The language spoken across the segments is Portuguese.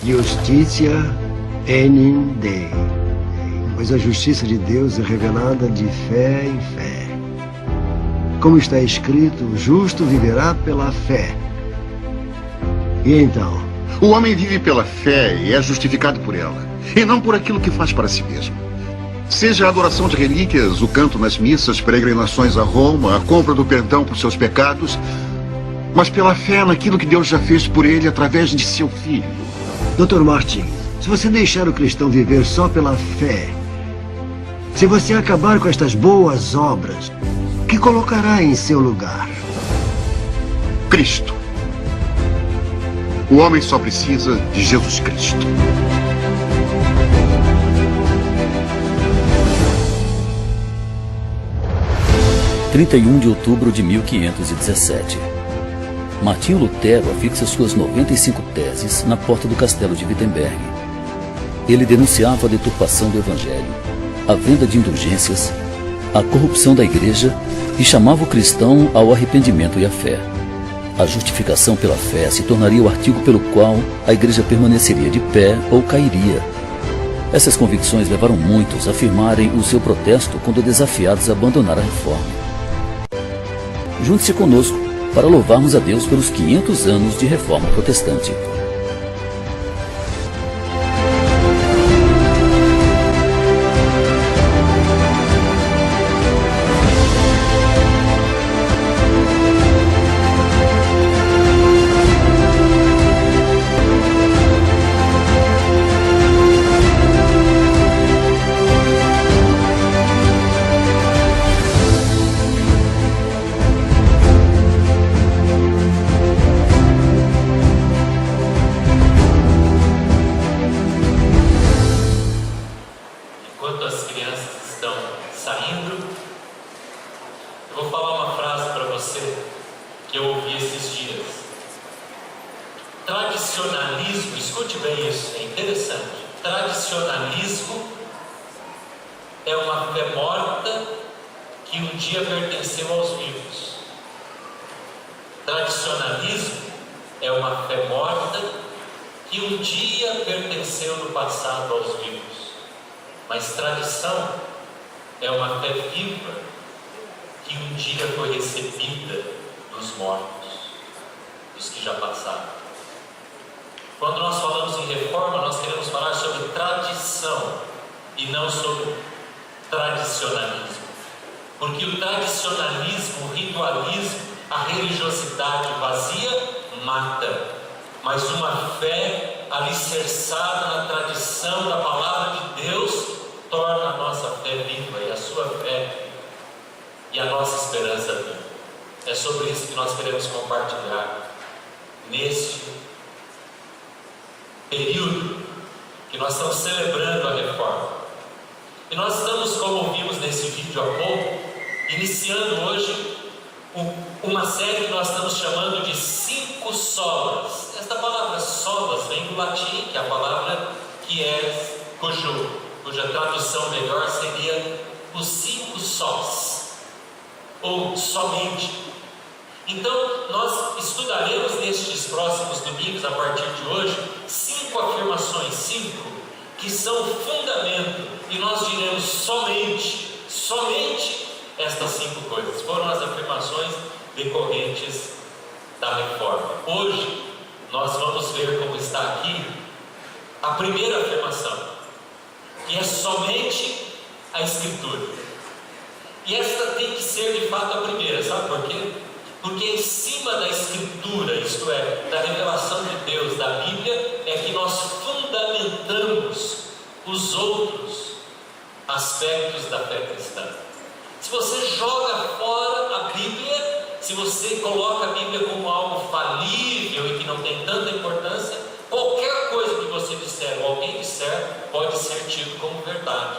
Justitia enim Dei, pois a justiça de Deus é revelada de fé em fé. Como está escrito, o justo viverá pela fé. E então? O homem vive pela fé e é justificado por ela, e não por aquilo que faz para si mesmo. Seja a adoração de relíquias, o canto nas missas, peregrinações a Roma, a compra do perdão por seus pecados, mas pela fé naquilo que Deus já fez por ele através de seu Filho. Dr. Martin, se você deixar o cristão viver só pela fé, se você acabar com estas boas obras, o que colocará em seu lugar? Cristo. O homem só precisa de Jesus Cristo. – 31 de outubro de 1517. Martinho Lutero afixa suas 95 teses na porta do castelo de Wittenberg. Ele denunciava a deturpação do Evangelho, a venda de indulgências, a corrupção da igreja e chamava o cristão ao arrependimento e à fé. A justificação pela fé se tornaria o artigo pelo qual a igreja permaneceria de pé ou cairia. Essas convicções levaram muitos a firmarem o seu protesto quando desafiados a abandonar a reforma. Junte-se conosco para louvarmos a Deus pelos 500 anos de reforma protestante. Tradicionalismo, escute bem isso, é interessante. Tradicionalismo é uma fé morta que um dia pertenceu aos vivos. Tradicionalismo é uma fé morta que um dia pertenceu no passado aos vivos. Mas tradição é uma fé viva que um dia foi recebida dos mortos, dos que já passaram. Quando nós falamos em reforma, nós queremos falar sobre tradição e não sobre tradicionalismo. Porque o tradicionalismo, o ritualismo, a religiosidade vazia mata. Mas uma fé alicerçada na tradição da palavra de Deus torna a nossa fé viva e a sua fé e a nossa esperança viva. É sobre isso que nós queremos compartilhar neste período que nós estamos celebrando a reforma. E nós estamos, como vimos nesse vídeo há pouco, iniciando hoje uma série que nós estamos chamando de 5 solas. Esta palavra solas vem do latim, que é a palavra cuja tradução melhor seria os 5 sós, ou somente. Então, nós estudaremos nestes próximos domingos, a partir de hoje, 5 afirmações, 5, que são fundamento, e nós diremos somente estas 5 coisas. Foram as afirmações decorrentes da reforma. Hoje, nós vamos ver como está aqui a primeira afirmação, que é somente a Escritura. E esta tem que ser de fato a primeira, sabe por quê? Porque em cima da Escritura, isto é, da revelação de Deus, da Bíblia, é que nós fundamentamos os outros aspectos da fé cristã. Se você joga fora a Bíblia, se você coloca a Bíblia como algo falível e que não tem tanta importância, qualquer coisa que você disser ou alguém disser pode ser tido como verdade.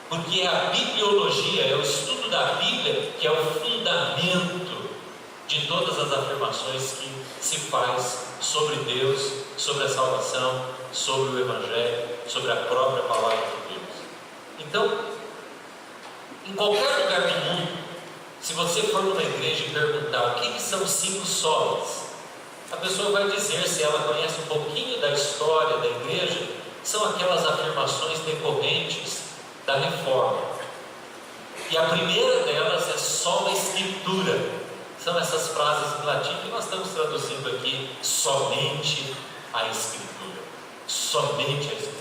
Porque é a bibliologia, é o estudo da Bíblia que é o fundamento de todas as afirmações que se faz sobre Deus, sobre a salvação, sobre o Evangelho, sobre a própria palavra de Deus. Então, em qualquer lugar do mundo, se você for numa igreja e perguntar o que são 5 solas, a pessoa vai dizer, se ela conhece um pouquinho da história da igreja, são aquelas afirmações decorrentes da reforma. E a primeira delas é sola escritura. São essas frases em latim que nós estamos traduzindo aqui, somente a escritura. Somente a escritura.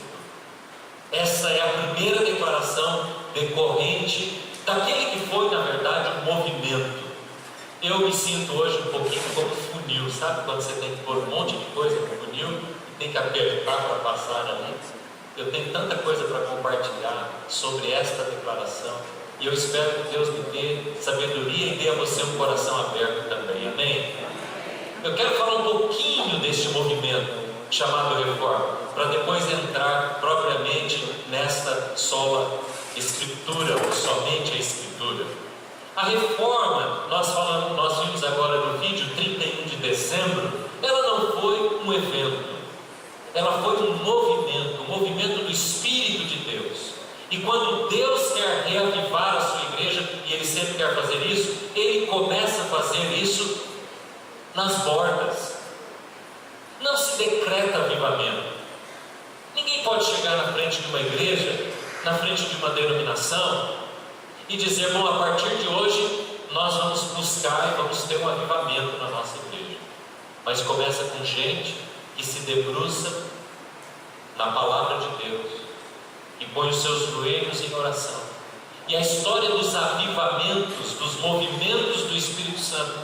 Essa é a primeira declaração decorrente daquele que foi, na verdade, um movimento. Eu me sinto hoje um pouquinho como funil, sabe? Quando você tem que pôr um monte de coisa no funil e tem que apertar para passar ali. Eu tenho tanta coisa para compartilhar sobre esta declaração e eu espero que Deus me dê sabedoria e dê a você um coração aberto também, amém? Eu quero falar um pouquinho deste movimento chamado Reforma, para depois entrar propriamente nesta sola escritura, ou somente a escritura. A Reforma, nós vimos agora no vídeo 31 de dezembro, ela não foi um evento, ela foi um movimento do Espírito de Deus. E quando Deus quer reavivar a sua igreja, e Ele sempre quer fazer isso, Ele começa a fazer isso nas bordas. Não se decreta avivamento. Ninguém pode chegar na frente de uma igreja, na frente de uma denominação, e dizer, bom, a partir de hoje nós vamos buscar e vamos ter um avivamento na nossa igreja. Mas começa com gente que se debruça na palavra de Deus e põe os seus joelhos em oração. E a história dos avivamentos, dos movimentos do Espírito Santo,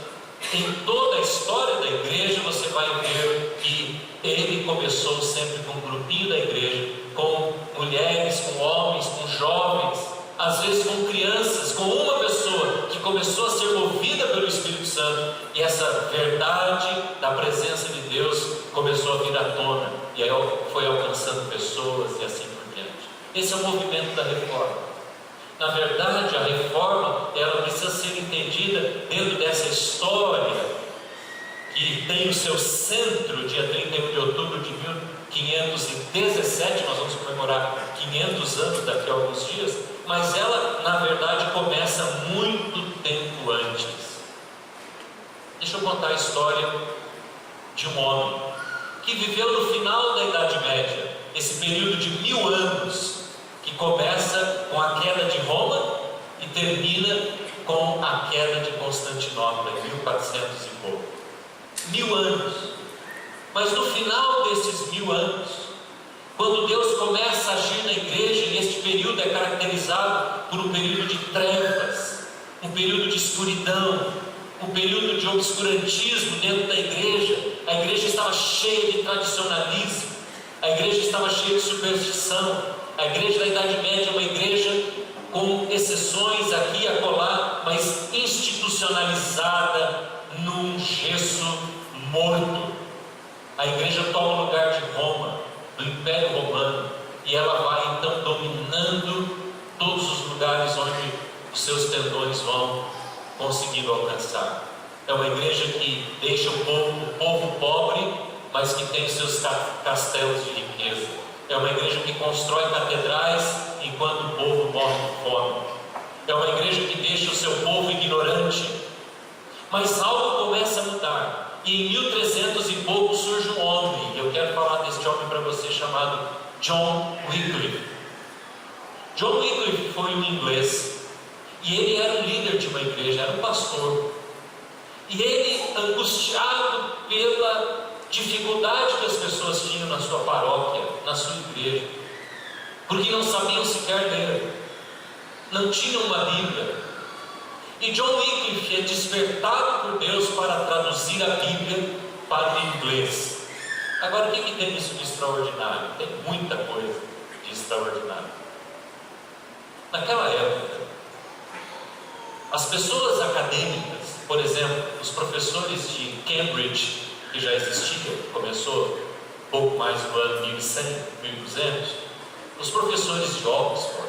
em toda a história da igreja você vai ver que ele começou sempre com um grupinho da igreja, com mulheres, com homens, com jovens, às vezes com crianças, com uma pessoa que começou a ser movida pelo Espírito Santo, e essa verdade da presença de Deus começou a vir à tona, e aí foi alcançando pessoas e assim por diante. Esse é o movimento da reforma. Na verdade, a reforma, ela precisa ser entendida dentro dessa história que tem o seu centro, dia 31 de outubro de 1517, nós vamos comemorar 500 anos daqui a alguns dias, mas ela, na verdade, começa muito tempo antes. Deixa eu contar a história de um homem que viveu no final da Idade Média, esse período de 1000 anos, que começa com a queda de Roma e termina com a queda de Constantinopla, em 1400 e pouco. 1000 anos. Mas no final desses 1000 anos, quando Deus começa a agir na igreja, e este período é caracterizado por um período de trevas, um período de escuridão, um período de obscurantismo dentro da igreja. A igreja estava cheia de tradicionalismo, a igreja estava cheia de superstição. A igreja da Idade Média é uma igreja com exceções aqui e acolá, mas institucionalizada num gesso morto. A igreja toma o lugar de Roma, do Império Romano, e ela vai então dominando todos os lugares onde os seus tendões vão conseguindo alcançar. É uma igreja que deixa o povo pobre, mas que tem seus castelos de riqueza. É uma igreja que constrói catedrais enquanto o povo morre de fome. É uma igreja que deixa o seu povo ignorante. Mas algo começa a mudar. E em 1300 e pouco surge um homem. E eu quero falar deste homem para você, chamado John Wycliffe. John Wycliffe foi um inglês. E ele era um líder de uma igreja, era um pastor. E ele, angustiado pela dificuldade que as pessoas tinham na sua paróquia, na sua igreja, porque não sabiam sequer ler, não tinham uma Bíblia. E John Wycliffe é despertado por Deus para traduzir a Bíblia para o inglês. Agora, o que tem isso de extraordinário? Tem muita coisa de extraordinário. Naquela época, as pessoas acadêmicas, por exemplo, os professores de Cambridge, que já existia, começou pouco mais do ano 1100, 1200, os professores de Oxford,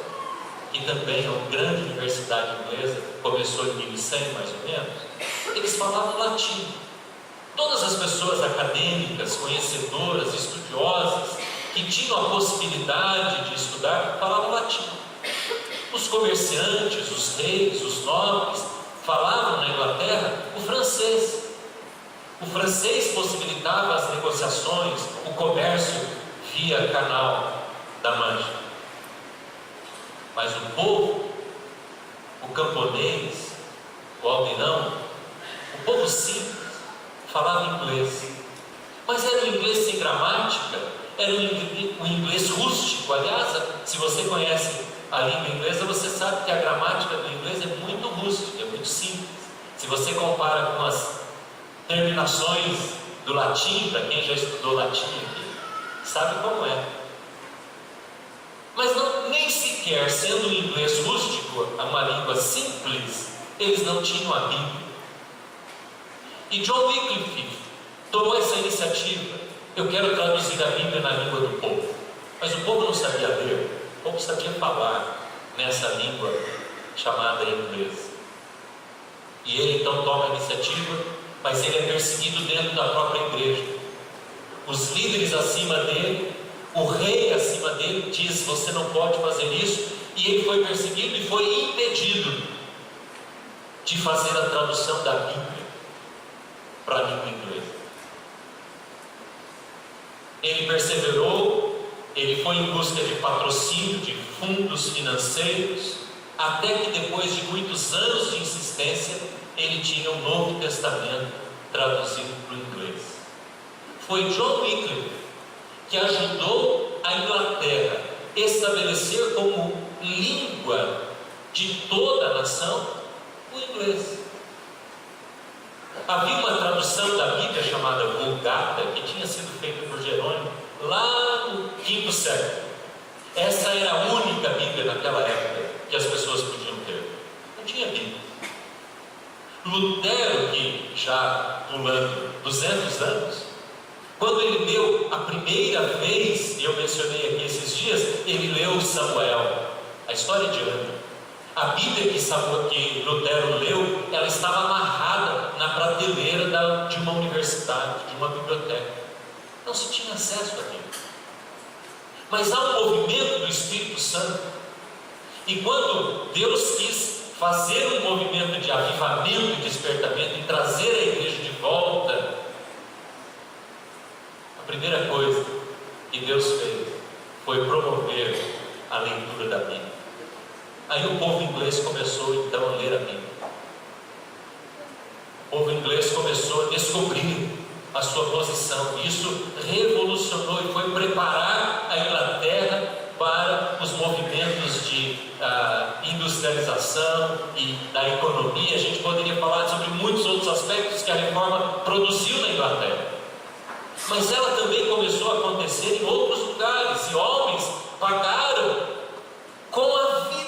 que também é uma grande universidade inglesa, começou em 1100 mais ou menos, eles falavam latim. Todas as pessoas acadêmicas, conhecedoras, estudiosas, que tinham a possibilidade de estudar, falavam latim. Os comerciantes, os reis, os nobres, falavam na Inglaterra o francês. O francês possibilitava as negociações, o comércio via canal da Mancha. Mas o povo, o camponês, o aldeirão, o povo simples, falava inglês. Mas era um inglês sem gramática, era um inglês rústico. Aliás, se você conhece a língua inglesa, você sabe que a gramática do inglês é muito rústica, é muito simples. Se você compara com as terminações do latim, para quem já estudou latim aqui, sabe como é. Mas nem sequer sendo o inglês rústico, uma língua simples, eles não tinham a Bíblia. E John Wycliffe tomou essa iniciativa. Eu quero traduzir a Bíblia na língua do povo. Mas o povo não sabia ler, o povo sabia falar nessa língua chamada inglês. E ele então toma a iniciativa, mas ele é perseguido dentro da própria igreja. Os líderes acima dele, o rei acima dele diz: você não pode fazer isso. E ele foi perseguido e foi impedido de fazer a tradução da Bíblia para a língua inglesa. Ele perseverou, ele foi em busca de patrocínio, de fundos financeiros, até que depois de muitos anos de insistência, ele tinha o Novo Testamento traduzido para o inglês. Foi John Wycliffe que ajudou a Inglaterra a estabelecer como língua de toda a nação o inglês. Havia uma tradução da Bíblia chamada Vulgata, que tinha sido feita por Jerônimo lá no V século. Essa era a única Bíblia naquela época que as pessoas podiam ter. Não tinha Bíblia. Lutero, que já pulando 200 anos, quando ele leu a primeira vez, e eu mencionei aqui esses dias, ele leu Samuel, a história de Ana. A Bíblia que Lutero leu, ela estava amarrada na prateleira de uma universidade, de uma biblioteca. Não se tinha acesso a Bíblia. Mas há um movimento do Espírito Santo. E quando Deus quis fazer um movimento de avivamento e despertamento e trazer a igreja de volta, a primeira coisa que Deus fez foi promover a leitura da Bíblia. Aí o povo inglês começou então a ler a Bíblia. O povo inglês começou a descobrir a sua posição. Isso revolucionou e foi preparar a Inglaterra para os movimentos de industrialização e da economia. A gente poderia falar sobre muitos outros aspectos que a reforma produziu na Inglaterra. Mas ela também começou a acontecer em outros lugares, e homens pagaram com a vida.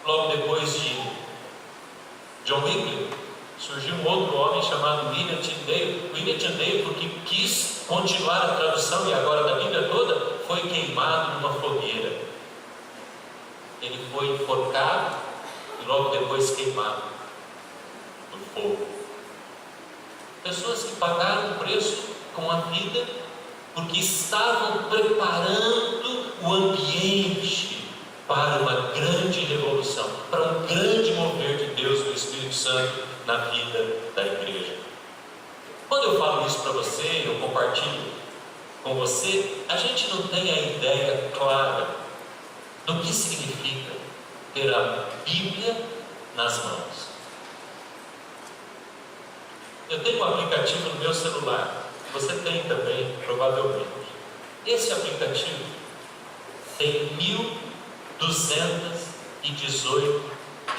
Logo depois de John Wycliffe, surgiu um outro homem chamado William Tyndale. William Tyndale, porque quis continuar a tradução e agora da Bíblia toda, foi queimado numa fogueira. Ele foi enforcado e logo depois queimado no fogo. Pessoas que pagaram o preço com a vida porque estavam preparando o ambiente para uma grande revolução, para um grande mover de Deus, do Espírito Santo, na vida da igreja. Quando eu falo isso para você, eu compartilho com você, a gente não tem a ideia clara do que significa ter a Bíblia nas mãos. Eu tenho um aplicativo no meu celular, você tem também, provavelmente. Esse aplicativo tem 1.218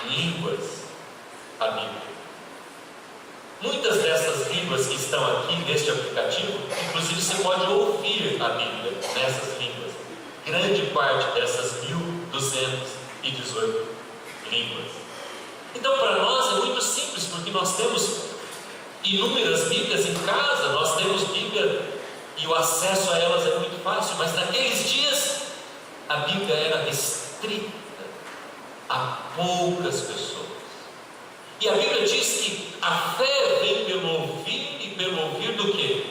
línguas, a Bíblia. Muitas dessas línguas que estão aqui neste aplicativo, inclusive você pode ouvir a Bíblia nessas línguas. Grande parte dessas 1.218 línguas. Então, para nós é muito simples, porque nós temos inúmeras Bíblias em casa, nós temos Bíblia e o acesso a elas é muito fácil, mas naqueles dias a Bíblia era restrita a poucas pessoas. E a Bíblia diz que a fé vem pelo ouvir, e pelo ouvir do quê?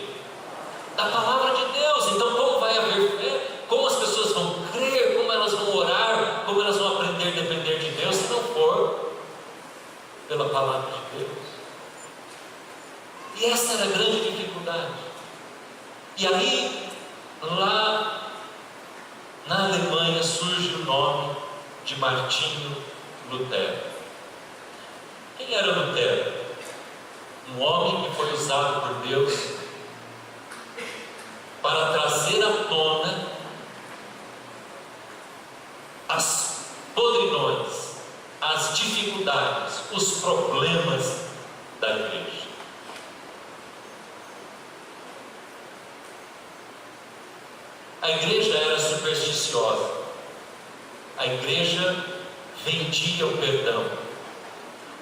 Da palavra de Deus. Então, como vai haver fé? Como as pessoas vão crer? Como elas vão orar? Como elas vão aprender a depender de Deus, se não for pela palavra de Deus? E essa era a grande dificuldade. E aí, lá na Alemanha, surge o nome de Martinho Lutero. Quem era Lutero? Um homem que foi usado por Deus para trazer à tona as podridões, as dificuldades, os problemas da igreja. A igreja era supersticiosa. A igreja vendia o perdão.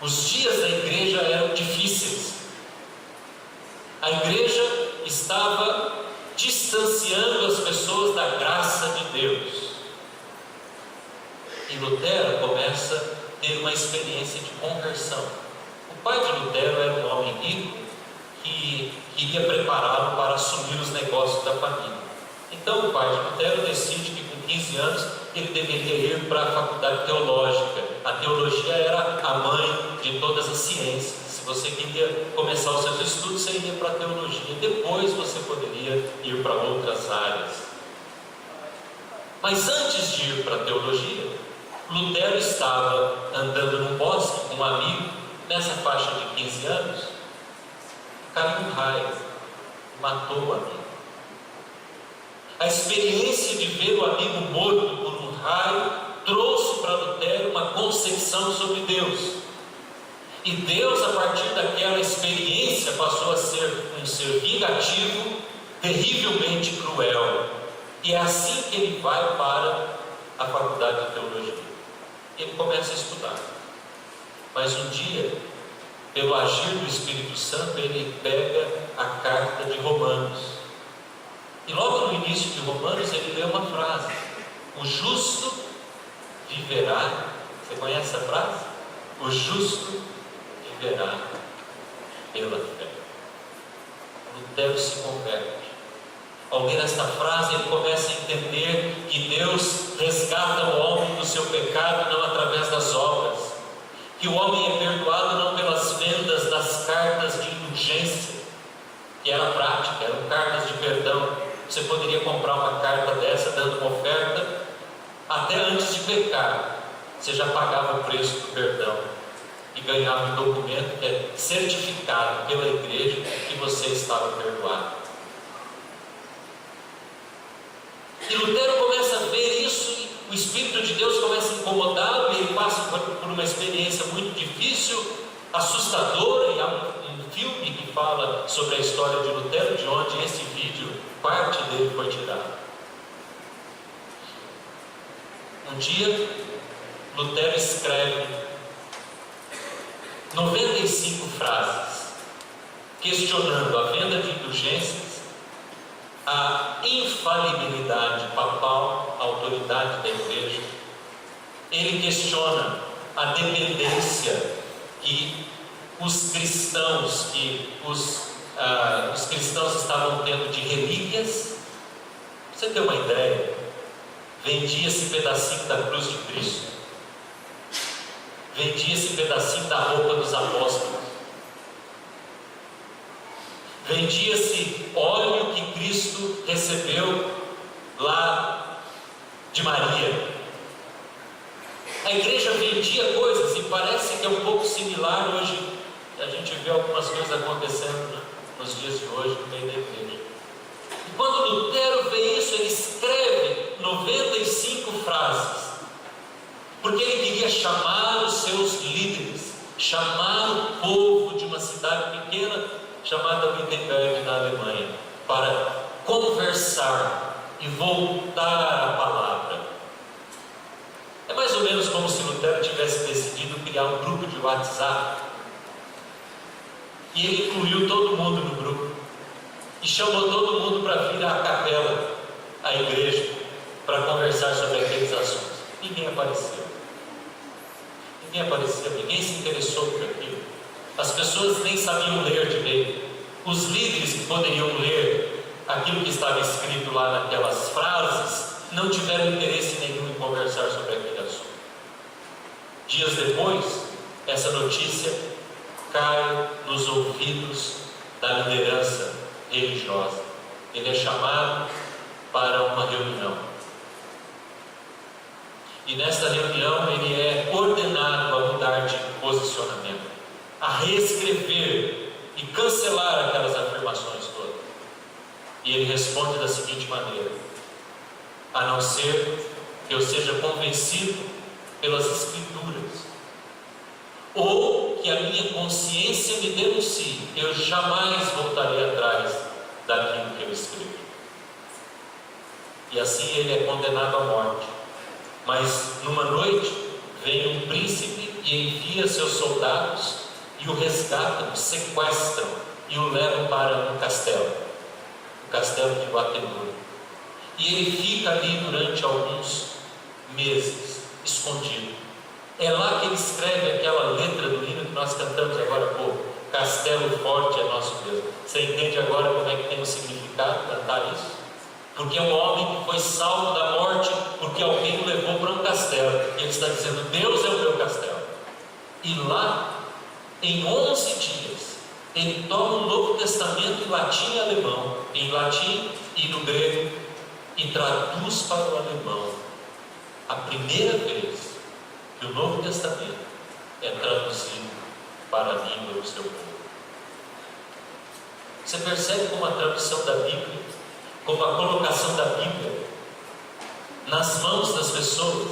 Os dias da igreja eram difíceis. A igreja estava distanciando as pessoas da graça de Deus. E Lutero começa a ter uma experiência de conversão. O pai de Lutero era um homem rico que queria prepará-lo para assumir os negócios da família. Então o pai de Lutero decide que com 15 anos ele deveria ir para a faculdade teológica. A teologia era a mãe de todas as ciências. Se você queria começar os seus estudos, você iria para a teologia. Depois você poderia ir para outras áreas. Mas antes de ir para a teologia, Lutero estava andando num bosque com um amigo, nessa faixa de 15 anos, caiu um raio, matou o amigo. A experiência de ver o amigo morto por um raio trouxe para Lutero uma concepção sobre Deus. E Deus, a partir daquela experiência, passou a ser um ser vingativo, terrivelmente cruel. E é assim que ele vai para a faculdade de teologia. Ele começa a estudar. Mas um dia, pelo agir do Espírito Santo, ele pega a carta de Romanos. E logo no início de Romanos ele lê uma frase: o justo viverá. Você conhece essa frase? O justo viverá pela fé. Lutero se converte. Ao ler esta frase, ele começa a entender que Deus resgata o homem do seu pecado não através das obras, que o homem é perdoado não pelas vendas das cartas de indulgência, que era prática, eram cartas de perdão. Você poderia comprar uma carta dessa dando uma oferta, até antes de pecar, você já pagava o preço do perdão e ganhava um documento que é certificado pela igreja que você estava perdoado. E Lutero começa a ver isso, e o Espírito de Deus começa a incomodá-lo, e ele passa por uma experiência muito difícil, assustadora, e há um filme que fala sobre a história de Lutero, de onde esse vídeo, parte dele foi tirado. Um dia, Lutero escreve 95 frases, questionando a venda de indulgências, a infalibilidade papal, a autoridade da igreja. Ele questiona a dependência que os cristãos estavam tendo de relíquias. Pra você ter uma ideia, vendia-se pedacinho da cruz de Cristo, vendia-se pedacinho da roupa dos apóstolos, vendia-se óleo que Cristo recebeu lá de Maria. A igreja vendia coisas, e parece que é um pouco similar hoje. A gente vê algumas coisas acontecendo nos dias de hoje no meio da igreja. E quando Lutero vê isso, ele escreve 95 frases, porque ele queria chamar os seus líderes, chamar o povo de uma cidade pequena chamada Wittenberg, na Alemanha, para conversar e voltar à palavra. É mais ou menos como se Lutero tivesse decidido criar um grupo de WhatsApp, e ele incluiu todo mundo no grupo e chamou todo mundo para vir à capela, à igreja, para conversar sobre aqueles assuntos. Ninguém apareceu, ninguém se interessou por aquilo. As pessoas nem sabiam ler direito. Os líderes que poderiam ler aquilo que estava escrito lá naquelas frases não tiveram interesse nenhum em conversar sobre aquele assunto. Dias depois, essa notícia cai nos ouvidos da liderança religiosa. Ele é chamado para uma reunião. E nesta reunião ele é ordenado a mudar de posicionamento, a reescrever e cancelar aquelas afirmações todas. E ele responde da seguinte maneira: a não ser que eu seja convencido pelas Escrituras, ou que a minha consciência me denuncie, eu jamais voltarei atrás daquilo que eu escrevi. E assim ele é condenado à morte. Mas numa noite vem um príncipe e envia seus soldados e o resgatam, sequestram e o levam para um castelo, o castelo de Guatemala. E ele fica ali durante alguns meses, escondido. É lá que ele escreve aquela letra do hino que nós cantamos agora há pouco: Castelo forte é nosso Deus. Você entende agora como é que tem o significado cantar isso? Porque é um homem que foi salvo da morte porque alguém o levou para um castelo. E ele está dizendo: Deus é o meu castelo. E lá, em 11 dias, ele toma o Novo Testamento em latim e alemão, em latim e no grego, e traduz para o alemão. A primeira vez que o Novo Testamento é traduzido para a língua do seu povo. Você percebe como a tradução da Bíblia, como a colocação da Bíblia nas mãos das pessoas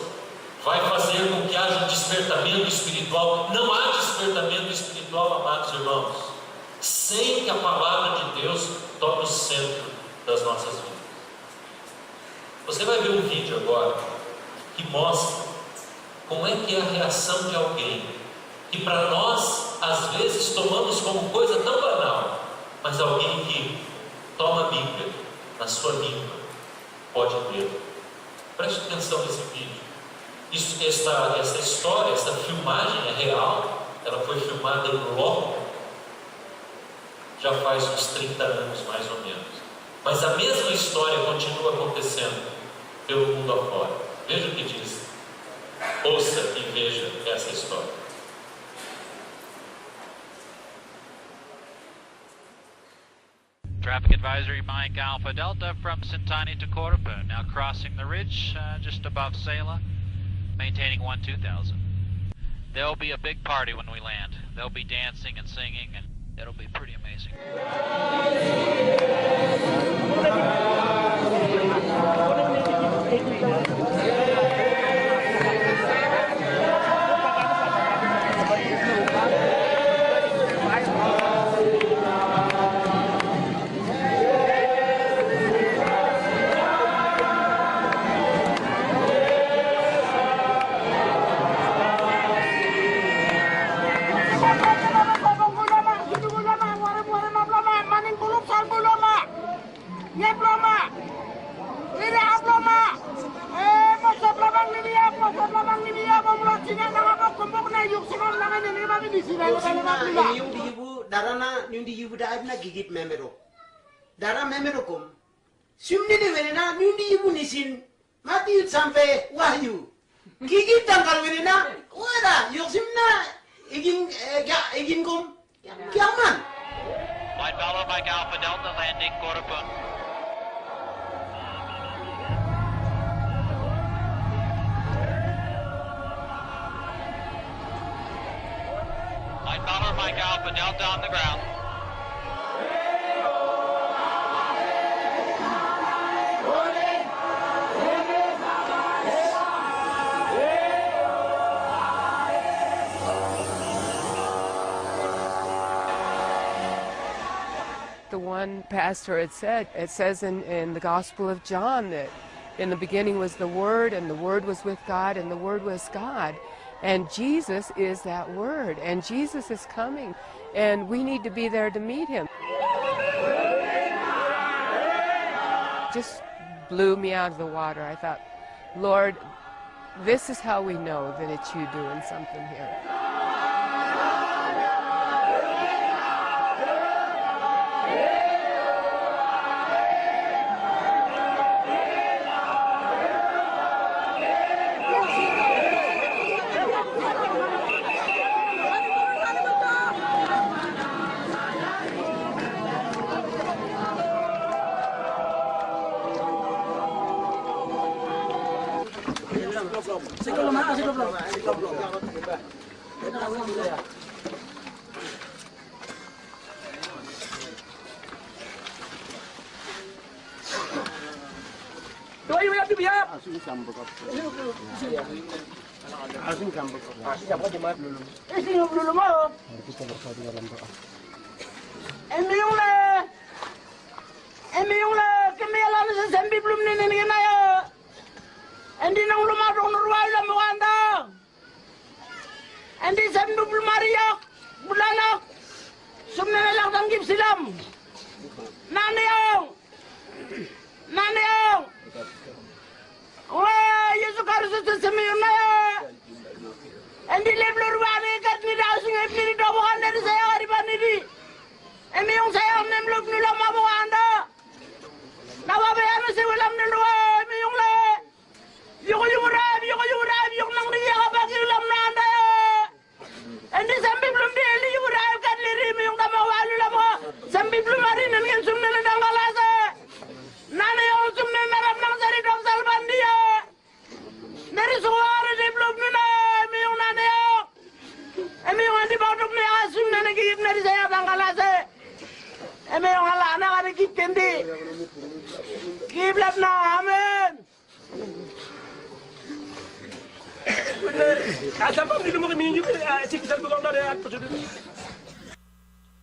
vai fazer com que haja um despertamento espiritual. Não há despertamento espiritual, amados irmãos, sem que a palavra de Deus tome o centro das nossas vidas. Você vai ver um vídeo agora que mostra como é que é a reação de alguém que para nós às vezes tomamos como coisa tão banal, mas alguém que toma a Bíblia na sua língua pode ler. Preste atenção nesse vídeo. Essa história, essa filmagem é real. Ela foi filmada em loco já faz uns 30 anos mais ou menos, mas a mesma história continua acontecendo pelo mundo afora. Veja o que diz. Ouça e veja essa história. Traffic advisory Mike Alpha Delta from Sintani to Corupa, now crossing the ridge just above Sela, maintaining 12000. There'll be a big party when we land. They'll be dancing and singing, and it'll be pretty amazing. Darana nyundi yibu da abna gigit memero dara memero kom simni de venena nyundi yibu nisin mati sampai wahyu gigit tangkal venena wala yosimna igin kom kiaman. Light follow Mike Alpha Delta landing Corupa. Light follow Mike Alpha Delta on the ground. The one pastor had said, it says in the Gospel of John that in the beginning was the Word, and the Word was with God, and the Word was God. And Jesus is that Word, and Jesus is coming, and we need to be there to meet Him. Just blew me out of the water. I thought, Lord, this is how we know that it's you doing something here.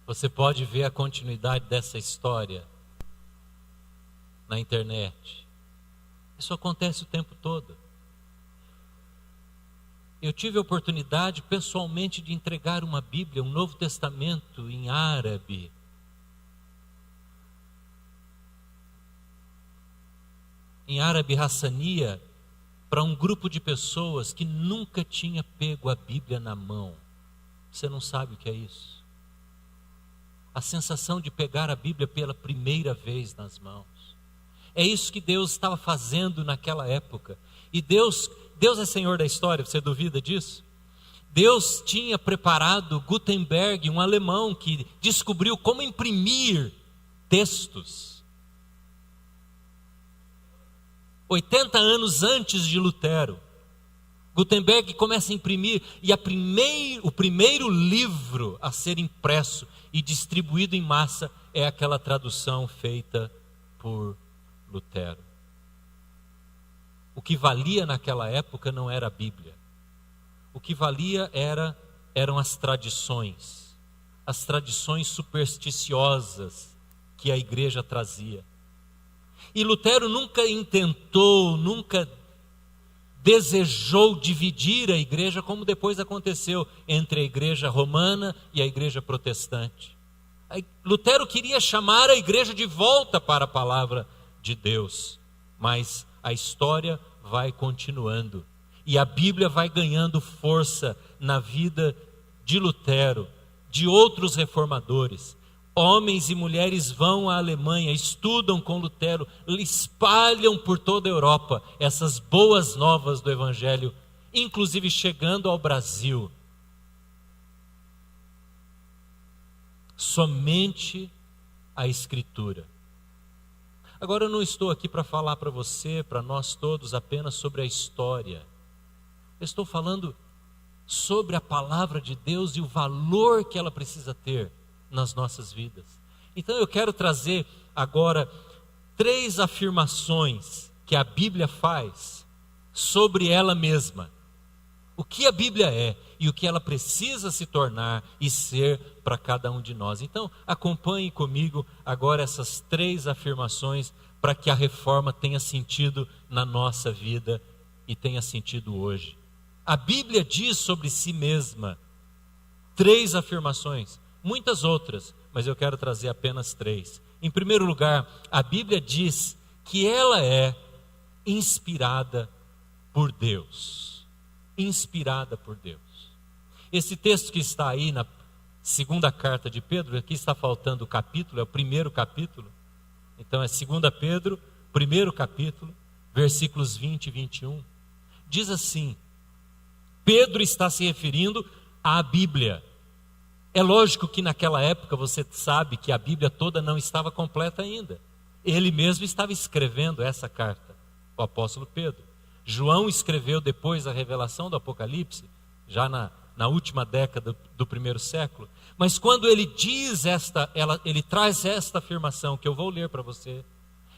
Você pode ver a continuidade dessa história na internet. Isso acontece o tempo todo. Eu tive a oportunidade pessoalmente de entregar uma Bíblia, um Novo Testamento em árabe. Em árabe Hassania, para um grupo de pessoas que nunca tinha pego a Bíblia na mão. Você não sabe o que é isso? A sensação de pegar a Bíblia pela primeira vez nas mãos. É isso que Deus estava fazendo naquela época. E Deus é Senhor da história, você duvida disso? Deus tinha preparado Gutenberg, um alemão que descobriu como imprimir textos. 80 anos antes de Lutero, Gutenberg começa a imprimir, e o primeiro livro a ser impresso e distribuído em massa é aquela tradução feita por Lutero. O que valia naquela época não era a Bíblia. O que valia eram as tradições supersticiosas que a igreja trazia. E Lutero nunca desejou dividir a igreja, como depois aconteceu entre a igreja romana e a igreja protestante. Lutero queria chamar a igreja de volta para a palavra de Deus, mas a história vai continuando e a Bíblia vai ganhando força na vida de Lutero, de outros reformadores. Homens e mulheres vão à Alemanha, estudam com Lutero, espalham por toda a Europa essas boas novas do Evangelho, inclusive chegando ao Brasil. Somente a Escritura. Agora eu não estou aqui para falar para você, para nós todos, apenas sobre a história. Eu estou falando sobre a palavra de Deus e o valor que ela precisa ter nas nossas vidas. Então eu quero trazer agora 3 afirmações que a Bíblia faz sobre ela mesma. O que a Bíblia é e o que ela precisa se tornar e ser para cada um de nós. Então acompanhe comigo agora essas 3 afirmações para que a reforma tenha sentido na nossa vida e tenha sentido hoje. A Bíblia diz sobre si mesma 3 afirmações. Muitas outras, mas eu quero trazer apenas 3. Em primeiro lugar, a Bíblia diz que ela é inspirada por Deus. Inspirada por Deus. Esse texto que está aí na segunda carta de Pedro, aqui está faltando o capítulo, é o primeiro capítulo. Então é 2 Pedro, primeiro capítulo, versículos 20 e 21. Diz assim, Pedro está se referindo à Bíblia. É lógico que naquela época você sabe que a Bíblia toda não estava completa ainda. Ele mesmo estava escrevendo essa carta, o apóstolo Pedro. João escreveu depois da revelação do Apocalipse, já na última década do primeiro século. Mas quando ele diz ele traz esta afirmação que eu vou ler para você,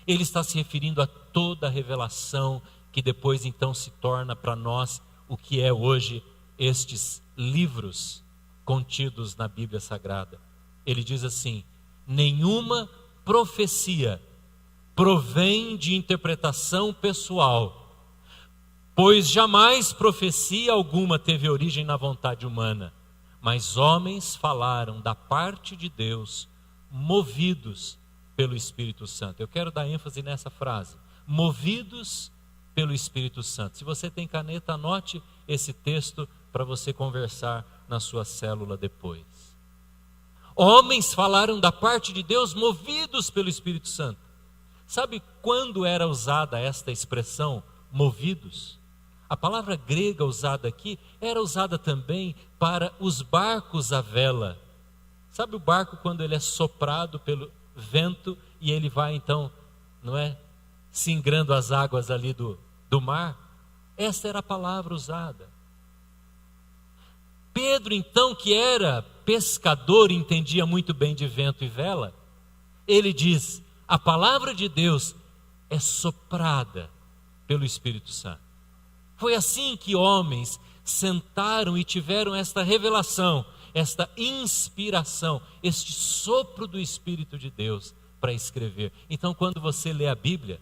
ele está se referindo a toda a revelação que depois então se torna para nós o que é hoje estes livros contidos na Bíblia Sagrada. Ele diz assim: nenhuma profecia provém de interpretação pessoal, pois jamais profecia alguma teve origem na vontade humana, mas homens falaram da parte de Deus, movidos pelo Espírito Santo. Eu quero dar ênfase nessa frase: movidos pelo Espírito Santo. Se você tem caneta, anote esse texto para você conversar na sua célula depois. Homens falaram da parte de Deus, movidos pelo Espírito Santo. Sabe quando era usada esta expressão, movidos? A palavra grega usada aqui era usada também para os barcos à vela. Sabe o barco quando ele é soprado pelo vento e ele vai então, não é, singrando as águas ali do mar? Essa era a palavra usada. Pedro então, que era pescador, entendia muito bem de vento e vela, ele diz: a palavra de Deus é soprada pelo Espírito Santo. Foi assim que homens sentaram e tiveram esta revelação, esta inspiração, este sopro do Espírito de Deus para escrever. Então, quando você lê a Bíblia,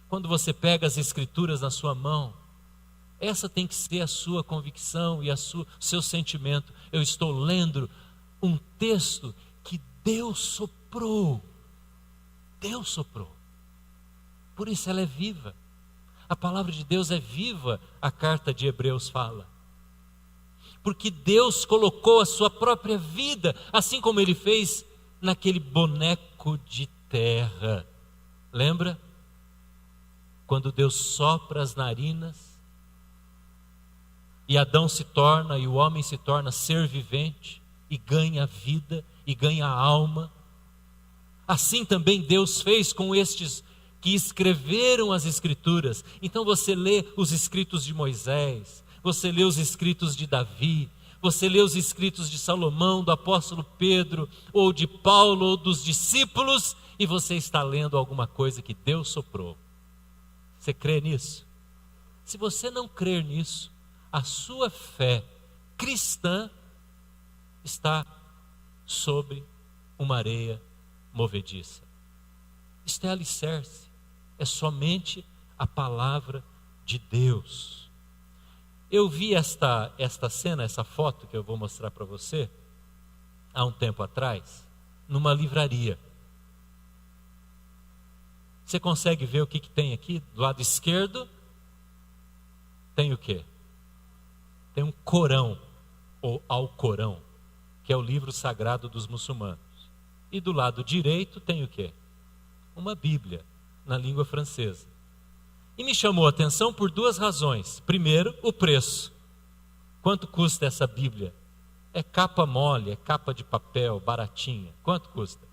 quando você pega as Escrituras na sua mão, essa tem que ser a sua convicção e seu sentimento. Eu estou lendo um texto que Deus soprou. Deus soprou. Por isso ela é viva. A palavra de Deus é viva, a carta de Hebreus fala. Porque Deus colocou a sua própria vida, assim como Ele fez naquele boneco de terra. Lembra? Quando Deus sopra as narinas, e Adão se torna, e o homem se torna ser vivente, e ganha vida, e ganha alma. Assim também Deus fez com estes que escreveram as Escrituras. Então você lê os escritos de Moisés, você lê os escritos de Davi, você lê os escritos de Salomão, do apóstolo Pedro, ou de Paulo, ou dos discípulos, e você está lendo alguma coisa que Deus soprou. Você crê nisso? Se você não crer nisso, a sua fé cristã está sobre uma areia movediça. Isto é alicerce, é somente a palavra de Deus. Eu vi esta cena, essa foto que eu vou mostrar para você, há um tempo atrás, numa livraria. Você consegue ver o que tem aqui? Do lado esquerdo, tem o quê? Tem um Corão, ou Alcorão, que é o livro sagrado dos muçulmanos. E do lado direito tem o quê? Uma Bíblia, na língua francesa. E me chamou a atenção por duas razões. Primeiro, o preço. Quanto custa essa Bíblia? É capa mole, é capa de papel, baratinha. Quanto custa?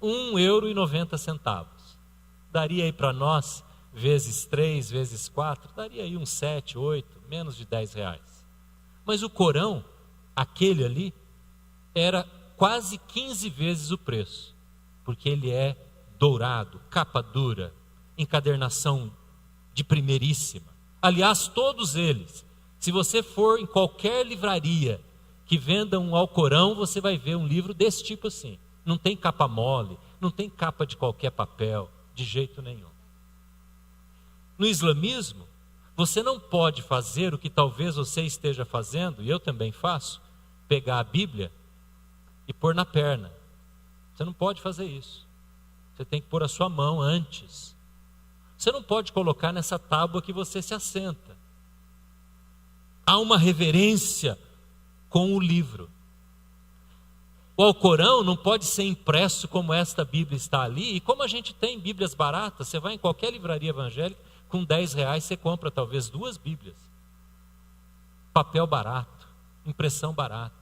€1,90. Daria aí para nós, vezes 3, vezes 4, daria aí uns 7, 8, menos de R$10. Mas o Corão, aquele ali, era quase 15 vezes o preço, porque ele é dourado, capa dura, encadernação de primeiríssima. Aliás, todos eles, se você for em qualquer livraria que venda um Alcorão, você vai ver um livro desse tipo assim. Não tem capa mole, não tem capa de qualquer papel, de jeito nenhum. No islamismo, você não pode fazer o que talvez você esteja fazendo, e eu também faço, pegar a Bíblia e pôr na perna. Você não pode fazer isso. Você tem que pôr a sua mão antes. Você não pode colocar nessa tábua que você se assenta. Há uma reverência com o livro. O Alcorão não pode ser impresso como esta Bíblia está ali, e como a gente tem Bíblias baratas, você vai em qualquer livraria evangélica, com R$10 você compra talvez 2 Bíblias. Papel barato, impressão barata.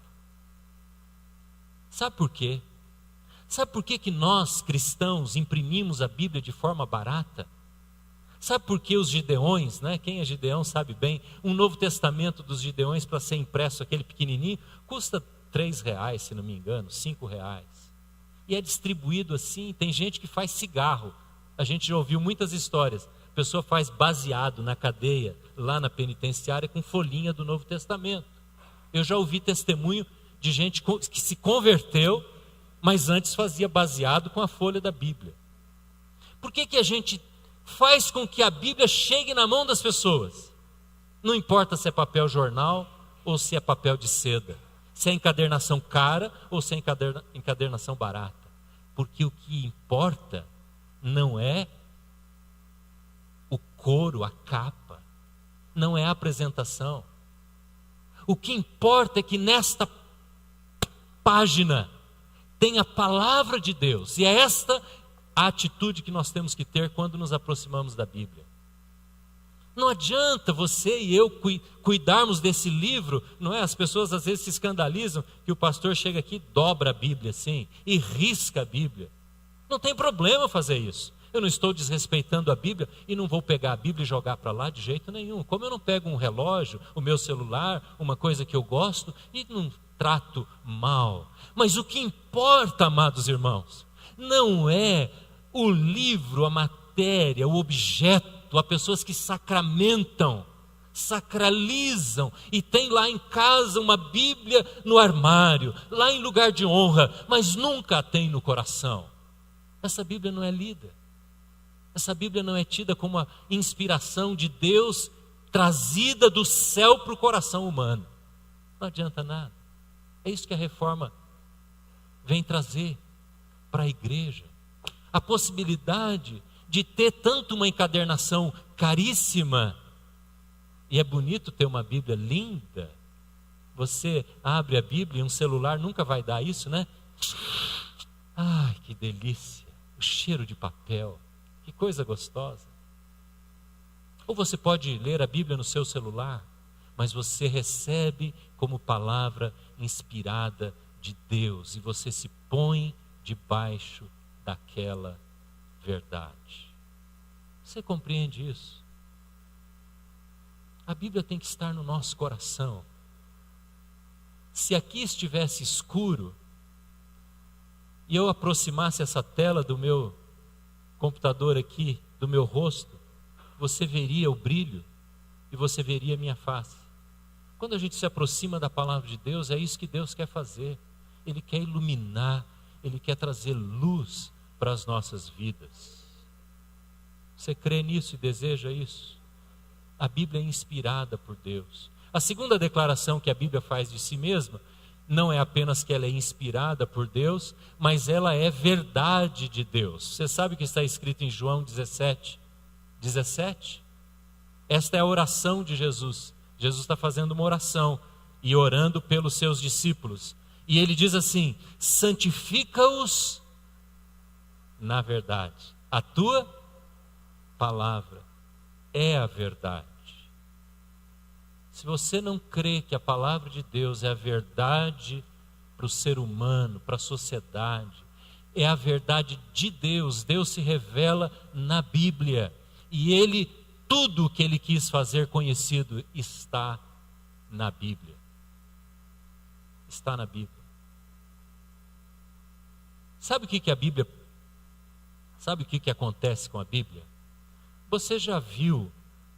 Sabe por quê? Sabe por que nós cristãos imprimimos a Bíblia de forma barata? Sabe por que os Gideões, né? Quem é Gideão sabe bem, um Novo Testamento dos Gideões para ser impresso aquele pequenininho, custa R$3, se não me engano, R$5. E é distribuído assim, tem gente que faz cigarro. A gente já ouviu muitas histórias. A pessoa faz baseado na cadeia, lá na penitenciária, com folhinha do Novo Testamento. Eu já ouvi testemunho de gente que se converteu, mas antes fazia baseado com a folha da Bíblia. Por que a gente faz com que a Bíblia chegue na mão das pessoas? Não importa se é papel jornal ou se é papel de seda, se é encadernação cara ou se é encadernação barata. Porque o que importa não é o couro, a capa, não é a apresentação. O que importa é que nesta página tem a palavra de Deus, e é esta a atitude que nós temos que ter quando nos aproximamos da Bíblia. Não adianta você e eu cuidarmos desse livro, não é? As pessoas às vezes se escandalizam que o pastor chega aqui e dobra a Bíblia assim, e risca a Bíblia. Não tem problema fazer isso. Eu não estou desrespeitando a Bíblia e não vou pegar a Bíblia e jogar para lá de jeito nenhum. Como eu não pego um relógio, o meu celular, uma coisa que eu gosto e não trato mal. Mas o que importa, amados irmãos, não é o livro, a matéria, o objeto. Há pessoas que sacramentam, sacralizam e tem lá em casa uma Bíblia no armário, lá em lugar de honra, mas nunca a tem no coração. Essa Bíblia não é lida. Essa Bíblia não é tida como uma inspiração de Deus trazida do céu para o coração humano. Não adianta nada. É isso que a reforma vem trazer para a igreja. A possibilidade de ter tanto uma encadernação caríssima, e é bonito ter uma Bíblia linda. Você abre a Bíblia e um celular nunca vai dar isso, né? Ai, que delícia, o cheiro de papel, que coisa gostosa. Ou você pode ler a Bíblia no seu celular, mas você recebe como palavra inspirada de Deus, e você se põe debaixo daquela verdade. Você compreende isso? A Bíblia tem que estar no nosso coração. Se aqui estivesse escuro e eu aproximasse essa tela do meu computador aqui, do meu rosto, você veria o brilho e você veria a minha face. Quando a gente se aproxima da palavra de Deus, é isso que Deus quer fazer. Ele quer iluminar, Ele quer trazer luz para as nossas vidas. Você crê nisso e deseja isso? A Bíblia é inspirada por Deus. A segunda declaração que a Bíblia faz de si mesma não é apenas que ela é inspirada por Deus, mas ela é verdade de Deus. Você sabe o que está escrito em João 17? Esta é a oração de Jesus. Jesus está fazendo uma oração e orando pelos seus discípulos. E ele diz assim: santifica-os na verdade. A tua palavra é a verdade. Se você não crê que a palavra de Deus é a verdade para o ser humano, para a sociedade, é a verdade de Deus. Deus se revela na Bíblia. E Ele, tudo o que Ele quis fazer conhecido está na Bíblia. Está na Bíblia. Sabe o que a Bíblia... Sabe o que acontece com a Bíblia? Você já viu,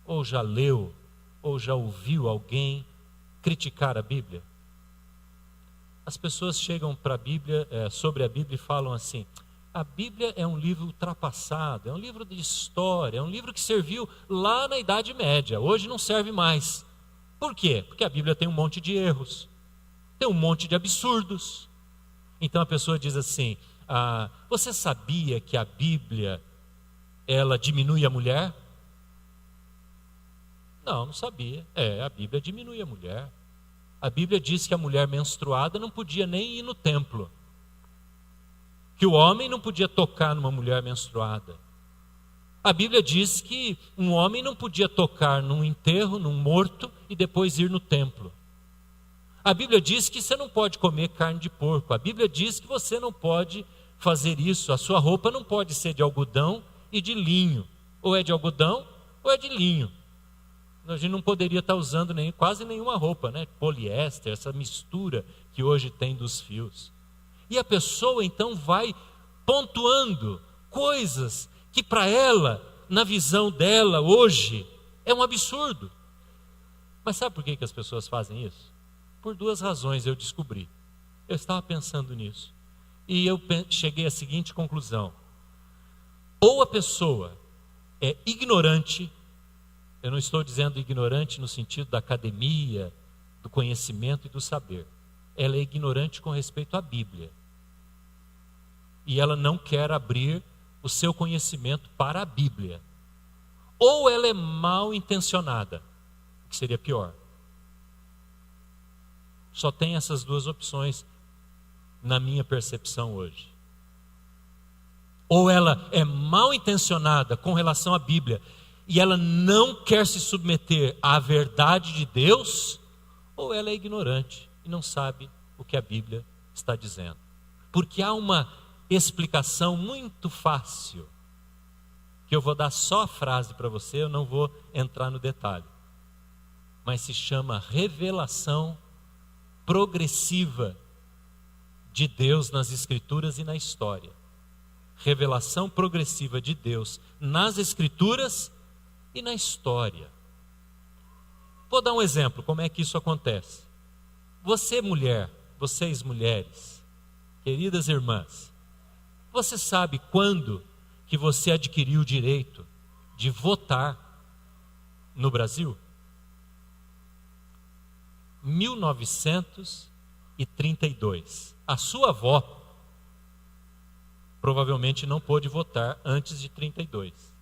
ou já leu, ou já ouviu alguém criticar a Bíblia? As pessoas chegam para a Bíblia, sobre a Bíblia e falam assim: a Bíblia é um livro ultrapassado, é um livro de história, é um livro que serviu lá na Idade Média, hoje não serve mais. Por quê? Porque a Bíblia tem um monte de erros, tem um monte de absurdos. Então a pessoa diz assim: você sabia que a Bíblia, ela diminui a mulher? Não sabia. A Bíblia diminui a mulher. A Bíblia diz que a mulher menstruada não podia nem ir no templo, que o homem não podia tocar numa mulher menstruada. A Bíblia diz que um homem não podia tocar num enterro, num morto, e depois ir no templo. A Bíblia diz que você não pode comer carne de porco. A Bíblia diz que você não pode fazer isso. A sua roupa não pode ser de algodão e de linho. Ou é de algodão ou é de linho. A gente não poderia estar usando quase nenhuma roupa, né? Poliéster, essa mistura que hoje tem dos fios. E a pessoa então vai pontuando coisas que para ela, na visão dela hoje, é um absurdo. Mas sabe por que as pessoas fazem isso? Por duas razões eu descobri. Eu estava pensando nisso. E eu cheguei à seguinte conclusão. Ou a pessoa é ignorante, eu não estou dizendo ignorante no sentido da academia, do conhecimento e do saber. Ela é ignorante com respeito à Bíblia. E ela não quer abrir o seu conhecimento para a Bíblia. Ou ela é mal intencionada, que seria pior. Só tem essas duas opções na minha percepção hoje. Ou ela é mal intencionada com relação à Bíblia e ela não quer se submeter à verdade de Deus, ou ela é ignorante e não sabe o que a Bíblia está dizendo. Porque há uma explicação muito fácil, que eu vou dar só a frase para você, eu não vou entrar no detalhe, mas se chama revelação progressiva de Deus nas Escrituras e na história. Revelação progressiva de Deus nas Escrituras e na história. Vou dar um exemplo, como é que isso acontece. Você mulher, vocês mulheres, queridas irmãs, você sabe quando que você adquiriu o direito de votar no Brasil? 1932. A sua avó provavelmente não pôde votar antes de 32.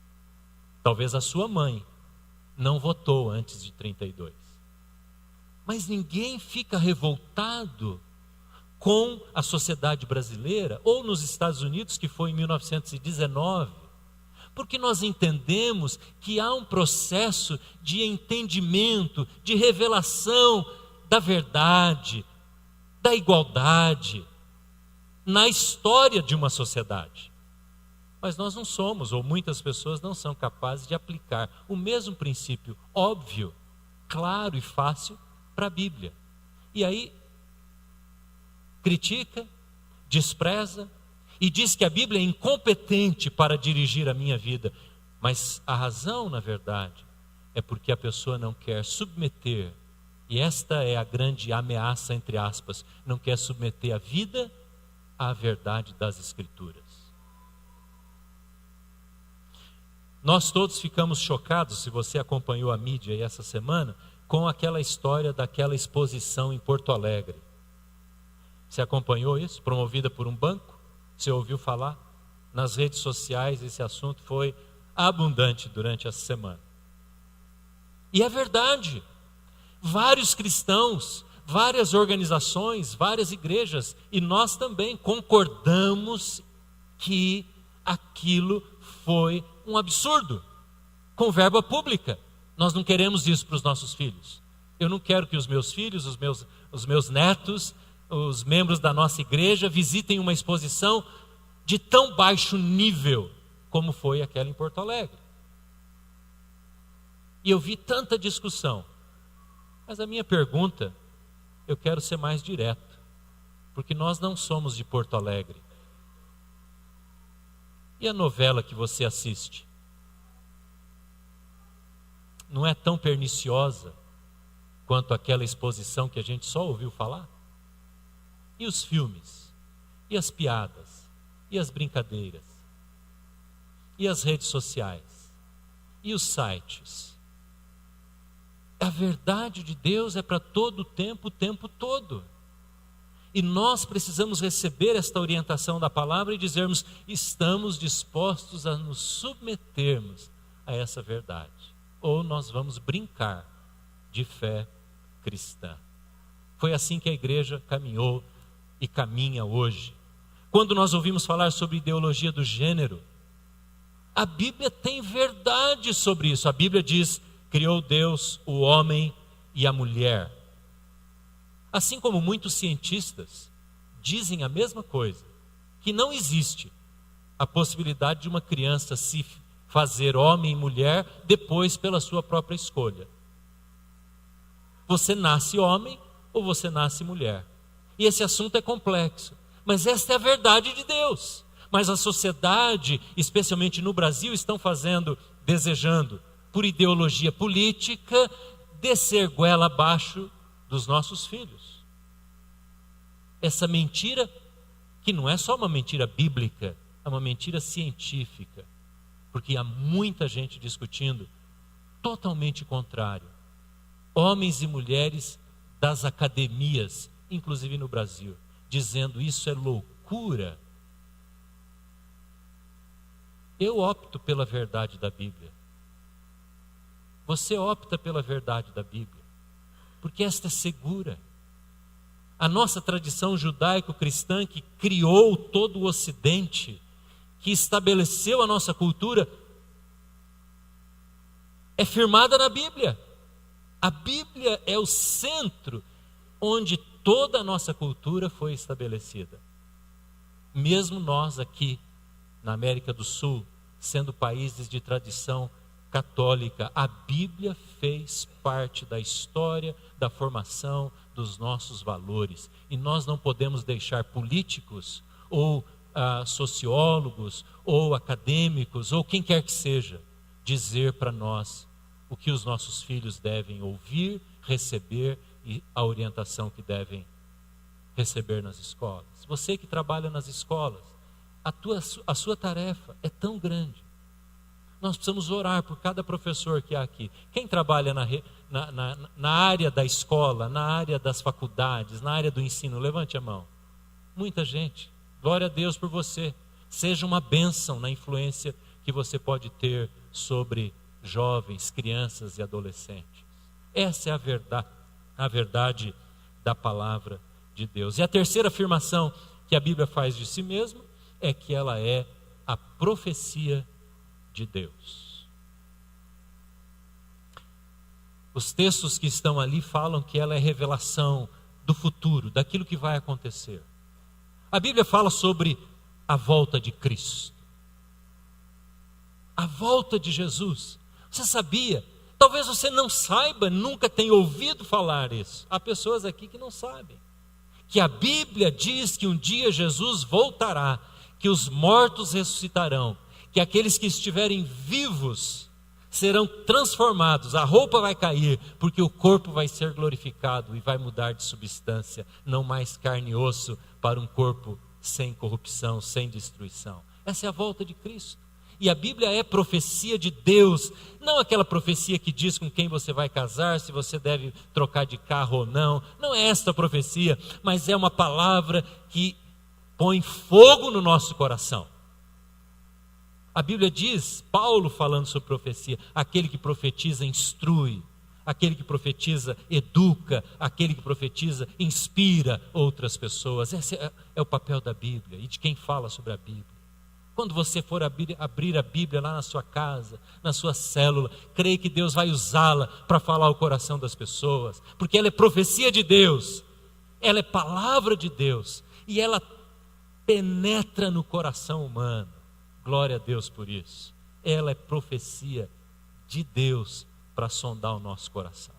Talvez a sua mãe não votou antes de 32. Mas ninguém fica revoltado com a sociedade brasileira, ou nos Estados Unidos, que foi em 1919, porque nós entendemos que há um processo de entendimento, de revelação da verdade, da igualdade, na história de uma sociedade. Mas nós não somos, ou muitas pessoas não são capazes de aplicar o mesmo princípio óbvio, claro e fácil para a Bíblia. E aí critica, despreza e diz que a Bíblia é incompetente para dirigir a minha vida. Mas a razão, na verdade, é porque a pessoa não quer submeter, e esta é a grande ameaça, entre aspas, não quer submeter a vida à verdade das Escrituras. Nós todos ficamos chocados, se você acompanhou a mídia aí essa semana, com aquela história daquela exposição em Porto Alegre. Você acompanhou isso? Promovida por um banco? Você ouviu falar? Nas redes sociais esse assunto foi abundante durante essa semana. E é verdade. Vários cristãos, várias organizações, várias igrejas, e nós também concordamos que aquilo foi um absurdo, com verba pública. Nós não queremos isso para os nossos filhos. Eu não quero que os meus filhos, os meus netos, os membros da nossa igreja visitem uma exposição de tão baixo nível como foi aquela em Porto Alegre. E eu vi tanta discussão. Mas a minha pergunta, eu quero ser mais direto, porque nós não somos de Porto Alegre. E a novela que você assiste? Não é tão perniciosa quanto aquela exposição que a gente só ouviu falar? E os filmes? E as piadas? E as brincadeiras? E as redes sociais? E os sites? A verdade de Deus é para todo o tempo todo. E nós precisamos receber esta orientação da palavra e dizermos, estamos dispostos a nos submetermos a essa verdade. Ou nós vamos brincar de fé cristã. Foi assim que a igreja caminhou e caminha hoje. Quando nós ouvimos falar sobre ideologia do gênero, a Bíblia tem verdade sobre isso. A Bíblia diz, criou Deus o homem e a mulher. Assim como muitos cientistas dizem a mesma coisa, que não existe a possibilidade de uma criança se fazer homem e mulher depois pela sua própria escolha. Você nasce homem ou você nasce mulher. E esse assunto é complexo, mas esta é a verdade de Deus. Mas a sociedade, especialmente no Brasil, estão desejando, por ideologia política, descer goela abaixo dos nossos filhos. Essa mentira, que não é só uma mentira bíblica, é uma mentira científica, porque há muita gente discutindo totalmente contrário. Homens e mulheres das academias, inclusive no Brasil, dizendo isso é loucura. Eu opto pela verdade da Bíblia. Você opta pela verdade da Bíblia, porque esta é segura. A nossa tradição judaico-cristã que criou todo o Ocidente, que estabeleceu a nossa cultura, é firmada na Bíblia. A Bíblia é o centro onde toda a nossa cultura foi estabelecida. Mesmo nós aqui na América do Sul, sendo países de tradição católica, a Bíblia fez parte da história, da formação dos nossos valores. E nós não podemos deixar políticos ou sociólogos ou acadêmicos ou quem quer que seja dizer para nós o que os nossos filhos devem ouvir, receber e a orientação que devem receber nas escolas. Você que trabalha nas escolas, a sua tarefa é tão grande. Nós precisamos orar por cada professor que há aqui. Quem trabalha na área da escola, na área das faculdades, na área do ensino, levante a mão. Muita gente. Glória a Deus por você. Seja uma bênção na influência que você pode ter sobre jovens, crianças e adolescentes. Essa é a verdade da palavra de Deus. E a terceira afirmação que a Bíblia faz de si mesma é que ela é a profecia de Deus. Os textos que estão ali falam que ela é revelação do futuro, daquilo que vai acontecer. A Bíblia fala sobre a volta de Cristo, a volta de Jesus. Você sabia? Talvez você não saiba, nunca tenha ouvido falar isso. Há pessoas aqui que não sabem que a Bíblia diz que um dia Jesus voltará, que os mortos ressuscitarão, que aqueles que estiverem vivos serão transformados, a roupa vai cair, porque o corpo vai ser glorificado e vai mudar de substância, não mais carne e osso, para um corpo sem corrupção, sem destruição. Essa é a volta de Cristo. E a Bíblia é profecia de Deus, não aquela profecia que diz com quem você vai casar, se você deve trocar de carro ou não. Não é esta a profecia, mas é uma palavra que põe fogo no nosso coração. A Bíblia diz, Paulo falando sobre profecia, aquele que profetiza instrui, aquele que profetiza educa, aquele que profetiza inspira outras pessoas. Esse é o papel da Bíblia e de quem fala sobre a Bíblia. Quando você for abrir a Bíblia lá na sua casa, na sua célula, creia que Deus vai usá-la para falar ao coração das pessoas, porque ela é profecia de Deus, ela é palavra de Deus, e ela penetra no coração humano. Glória a Deus por isso. Ela é profecia de Deus para sondar o nosso coração.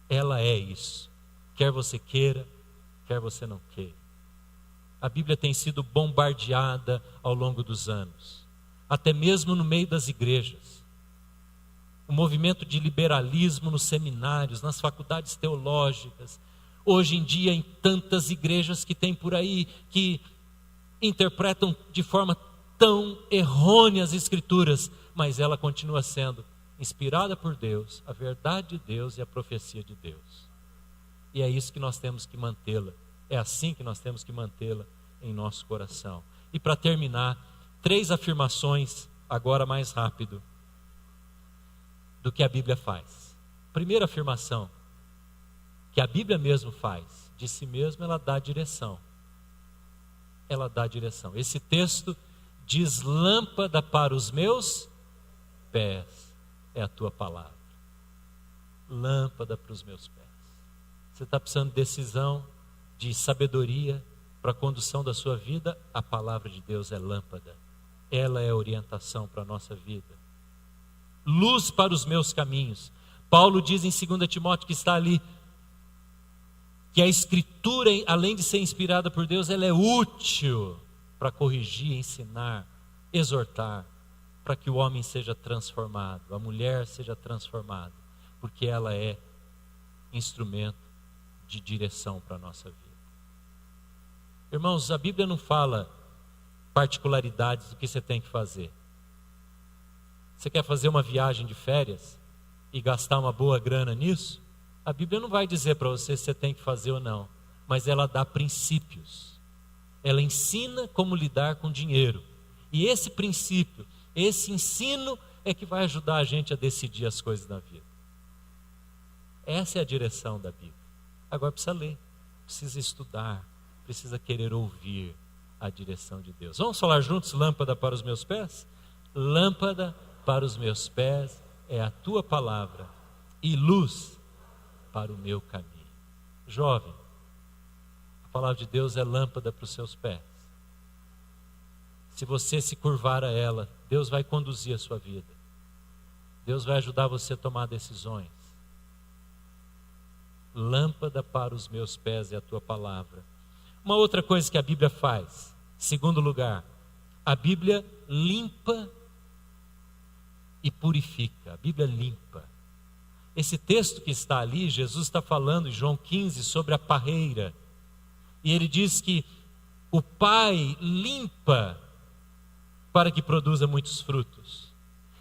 Ela é isso. Quer você queira, quer você não queira. A Bíblia tem sido bombardeada ao longo dos anos, até mesmo no meio das igrejas. O movimento de liberalismo nos seminários, nas faculdades teológicas, hoje em dia em tantas igrejas que tem por aí, que interpretam de forma tão errônea as Escrituras, mas ela continua sendo inspirada por Deus, a verdade de Deus e a profecia de Deus. E é isso que nós temos que mantê-la. É assim que nós temos que mantê-la em nosso coração. E para terminar, 3 afirmações, agora mais rápido, do que a Bíblia faz. Primeira afirmação, que a Bíblia mesmo faz, de si mesma ela dá direção. Ela dá direção. Esse texto diz: lâmpada para os meus pés é a tua palavra. Lâmpada para os meus pés. Você está precisando de decisão, de sabedoria para a condução da sua vida? A palavra de Deus é lâmpada. Ela é orientação para a nossa vida. luz para os meus caminhos. Paulo diz em 2 Timóteo, que está ali, que a Escritura, além de ser inspirada por Deus, ela é útil para corrigir, ensinar, exortar, para que o homem seja transformado, a mulher seja transformada, porque ela é instrumento de direção para a nossa vida. Irmãos, a Bíblia não fala particularidades do que você tem que fazer. Você quer fazer uma viagem de férias e gastar uma boa grana nisso? A Bíblia não vai dizer para você se você tem que fazer ou não, mas ela dá princípios. Ela ensina como lidar com dinheiro. E esse princípio, esse ensino é que vai ajudar a gente a decidir as coisas na vida. Essa é a direção da Bíblia. Agora precisa ler, precisa estudar, precisa querer ouvir a direção de Deus. Vamos falar juntos? Lâmpada para os meus pés? Lâmpada para os meus pés é a tua palavra e luz para o meu caminho. Jovem, a palavra de Deus é lâmpada para os seus pés. Se você se curvar a ela, Deus vai conduzir a sua vida. Deus vai ajudar você a tomar decisões. Lâmpada para os meus pés é a tua palavra. Uma outra coisa que a Bíblia faz, segundo lugar, a Bíblia limpa e purifica. A Bíblia limpa. Esse texto que está ali, Jesus está falando em João 15 sobre a parreira. E ele diz que o Pai limpa para que produza muitos frutos.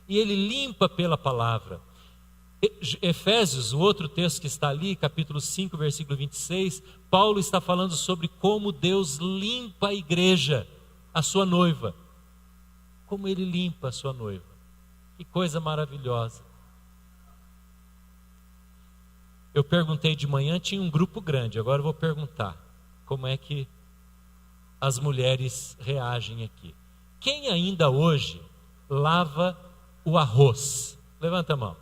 E ele limpa pela palavra. Efésios, o outro texto que está ali, capítulo 5, versículo 26, Paulo está falando sobre como Deus limpa a igreja, a sua noiva. Como ele limpa a sua noiva. Que coisa maravilhosa. Eu perguntei de manhã, tinha um grupo grande, agora eu vou perguntar como é que as mulheres reagem aqui. Quem ainda hoje lava o arroz? Levanta a mão.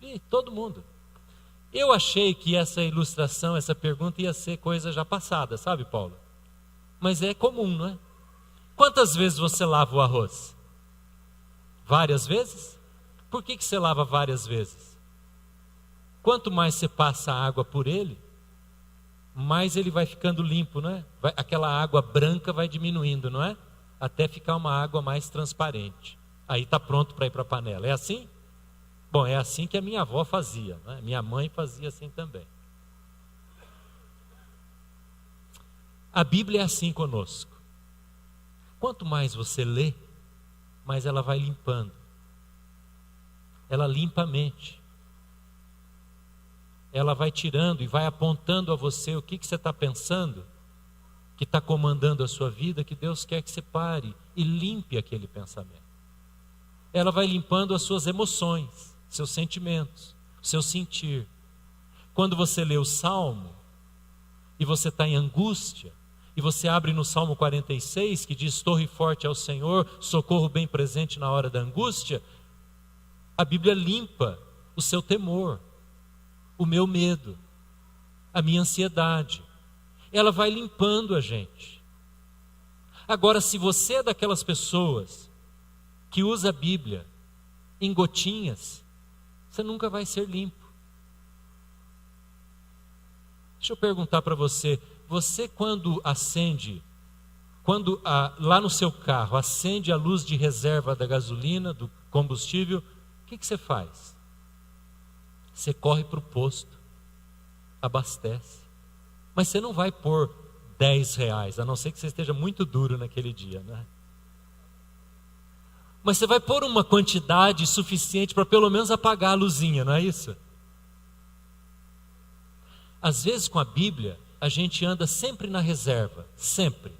Ih, todo mundo. Eu achei que essa ilustração, essa pergunta ia ser coisa já passada, sabe, Paulo? Mas é comum, não é? Quantas vezes você lava o arroz? Várias vezes? Por que você lava várias vezes? Quanto mais você passa água por ele, mais ele vai ficando limpo, não é? Aquela água branca vai diminuindo, não é? Até ficar uma água mais transparente. Aí está pronto para ir para a panela. É assim? Bom, é assim que a minha avó fazia, né? Minha mãe fazia assim também. A Bíblia é assim conosco. Quanto mais você lê, mais ela vai limpando. Ela limpa a mente. Ela vai tirando e vai apontando a você o que você está pensando, que está comandando a sua vida, que Deus quer que você pare e limpe aquele pensamento. Ela vai limpando as suas emoções, seus sentimentos, seu sentir. Quando você lê o Salmo e você está em angústia, e você abre no Salmo 46, que diz: torre forte ao Senhor, socorro bem presente na hora da angústia, a Bíblia limpa o seu temor, o meu medo, a minha ansiedade. Ela vai limpando a gente. Agora, se você é daquelas pessoas que usa a Bíblia em gotinhas, você nunca vai ser limpo. Deixa eu perguntar para você, quando acende, lá no seu carro, acende a luz de reserva da gasolina, do combustível, o que você faz? Você corre para o posto, abastece. Mas você não vai pôr R$10, a não ser que você esteja muito duro naquele dia, né? Mas você vai pôr uma quantidade suficiente para pelo menos apagar a luzinha, não é isso? Às vezes com a Bíblia, a gente anda sempre na reserva, sempre.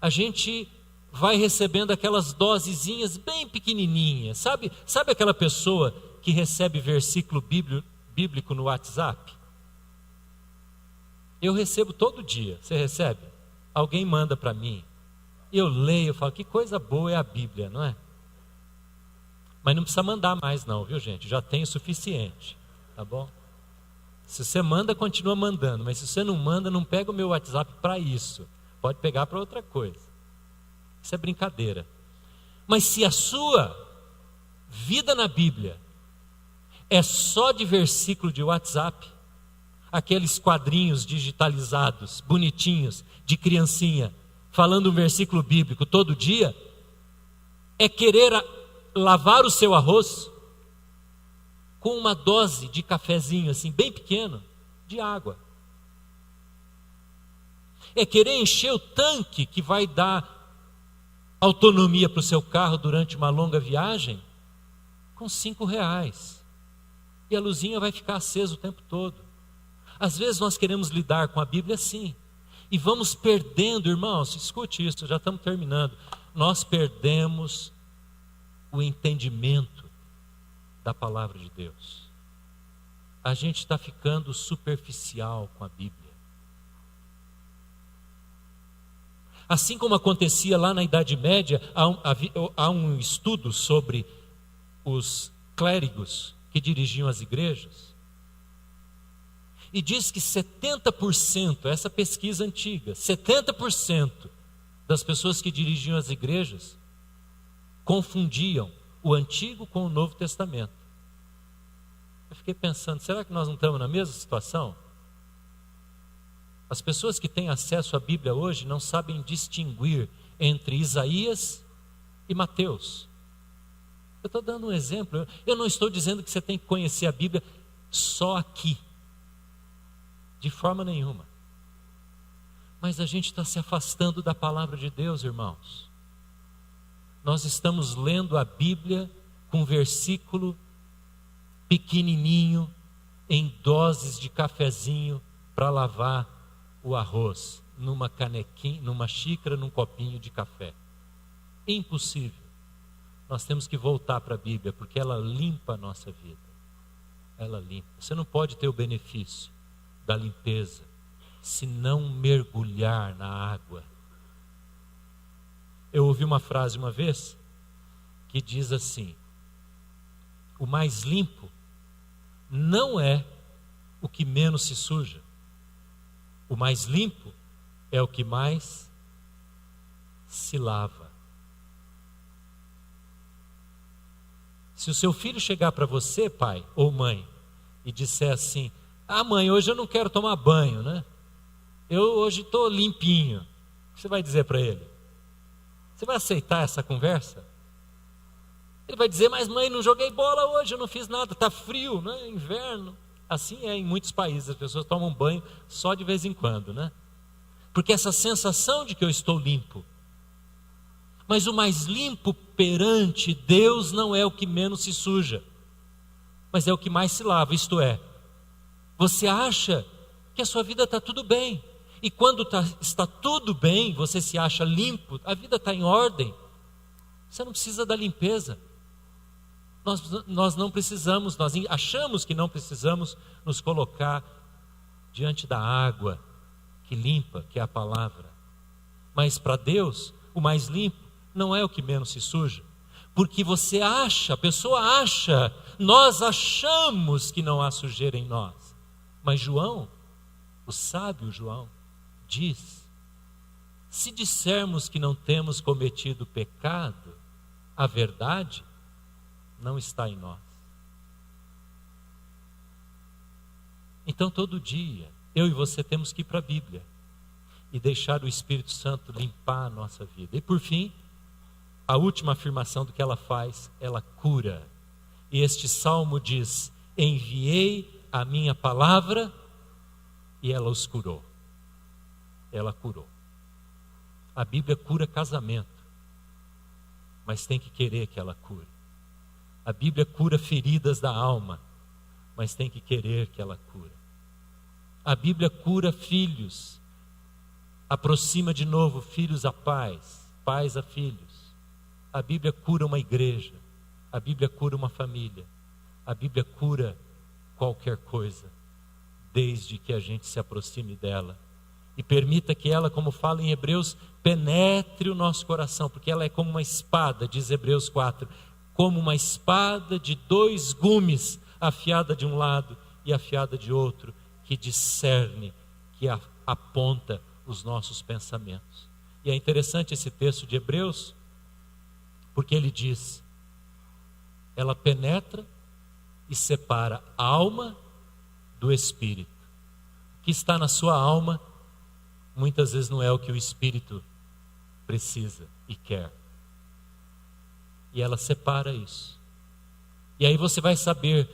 A gente vai recebendo aquelas dosezinhas bem pequenininhas, sabe aquela pessoa que recebe versículo bíblico no WhatsApp? Eu recebo todo dia. Você recebe? Alguém manda para mim. Eu leio, eu falo, que coisa boa é a Bíblia, não é? Mas não precisa mandar mais não, viu gente? Já tem o suficiente, tá bom? Se você manda, continua mandando. Mas se você não manda, não pega o meu WhatsApp para isso. Pode pegar para outra coisa. Isso é brincadeira. Mas se a sua Vida na Bíblia é só de versículo de WhatsApp, aqueles quadrinhos digitalizados, bonitinhos, de criancinha, falando um versículo bíblico todo dia, é querer lavar o seu arroz com uma dose de cafezinho assim, bem pequeno, de água. É querer encher o tanque que vai dar autonomia para o seu carro durante uma longa viagem com R$5. E a luzinha vai ficar acesa o tempo todo. Às vezes nós queremos lidar com a Bíblia assim. E vamos perdendo, irmãos, escute isso, já estamos terminando. Nós perdemos o entendimento da palavra de Deus. A gente está ficando superficial com a Bíblia. Assim como acontecia lá na Idade Média, há um estudo sobre os clérigos que dirigiam as igrejas. E diz que 70%, essa pesquisa antiga, 70% das pessoas que dirigiam as igrejas confundiam o Antigo com o Novo Testamento. Eu fiquei pensando, será que nós não estamos na mesma situação? As pessoas que têm acesso à Bíblia hoje não sabem distinguir entre Isaías e Mateus. Eu estou dando um exemplo, eu não estou dizendo que você tem que conhecer a Bíblia só aqui. De forma nenhuma. Mas a gente está se afastando da palavra de Deus, irmãos. Nós estamos lendo a Bíblia com versículo pequenininho, em doses de cafezinho para lavar o arroz, numa canequinha, numa xícara, num copinho de café. Impossível. Nós temos que voltar para a Bíblia, porque ela limpa a nossa vida. Ela limpa. Você não pode ter o benefício da limpeza se não mergulhar na água. Eu ouvi uma frase uma vez que diz assim: o mais limpo não é o que menos se suja. O mais limpo é o que mais se lava. Se o seu filho chegar para você, pai ou mãe, e disser assim: ah, mãe, hoje eu não quero tomar banho, né? Eu hoje estou limpinho. O que você vai dizer para ele? Você vai aceitar essa conversa? Ele vai dizer: mas mãe, não joguei bola hoje, eu não fiz nada, está frio, né? Inverno. Assim é em muitos países, as pessoas tomam banho só de vez em quando, né? Porque essa sensação de que eu estou limpo. Mas o mais limpo perante Deus não é o que menos se suja, mas é o que mais se lava, isto é, você acha que a sua vida está tudo bem. E quando está tudo bem, você se acha limpo, a vida está em ordem. Você não precisa da limpeza. Nós não precisamos, nós achamos que não precisamos nos colocar diante da água que limpa, que é a palavra. Mas para Deus, o mais limpo não é o que menos se suja. Porque você acha, a pessoa acha, nós achamos que não há sujeira em nós. Mas João, o sábio João, diz: se dissermos que não temos cometido pecado, a verdade não está em nós. Então todo dia, eu e você temos que ir para a Bíblia e deixar o Espírito Santo limpar a nossa vida. E por fim, a última afirmação do que ela faz, ela cura. E este salmo diz: enviei a minha palavra e ela os curou. Ela curou. A Bíblia cura casamento, mas tem que querer que ela cure. A Bíblia cura feridas da alma, mas tem que querer que ela cure. A Bíblia cura filhos, aproxima de novo filhos a pais, pais a filhos. A Bíblia cura uma igreja, a Bíblia cura uma família, a Bíblia cura qualquer coisa, desde que a gente se aproxime dela e permita que ela, como fala em Hebreus, penetre o nosso coração, porque ela é como uma espada, diz Hebreus 4, como uma espada de 2 gumes, afiada de um lado e afiada de outro, que discerne, que aponta os nossos pensamentos. E é interessante esse texto de Hebreus, porque ele diz: ela penetra e separa a alma do espírito. O que está na sua alma, muitas vezes não é o que o espírito precisa e quer. E ela separa isso. E aí você vai saber,